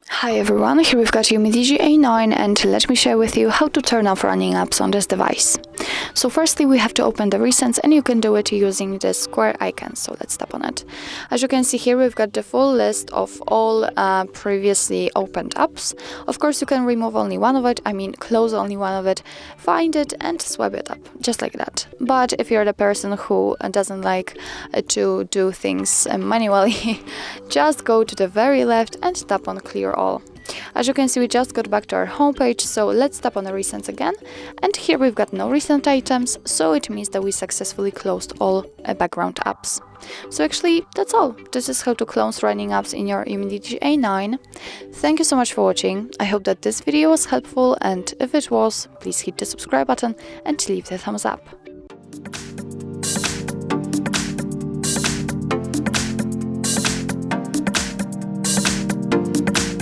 Hi everyone, here we've got UMIDIGI A9 and let me share with you how to turn off running apps on this device. So firstly we have to open the recents and you can do it using the square icon, so let's tap on it. As you can see here we've got the full list of all previously opened apps. Of course you can remove only one of it, close only one of it, find it and swipe it up, just like that. But if you're the person who doesn't like to do things manually, just go to the very left and tap on clear all. As you can see, we just got back to our homepage, so let's tap on the recents again, and here we've got no recent items, so it means that we successfully closed all background apps. So actually, that's all. This is how to close running apps in your UMIDIGI A9. Thank you so much for watching. I hope that this video was helpful, and if it was, please hit the subscribe button and leave the thumbs up.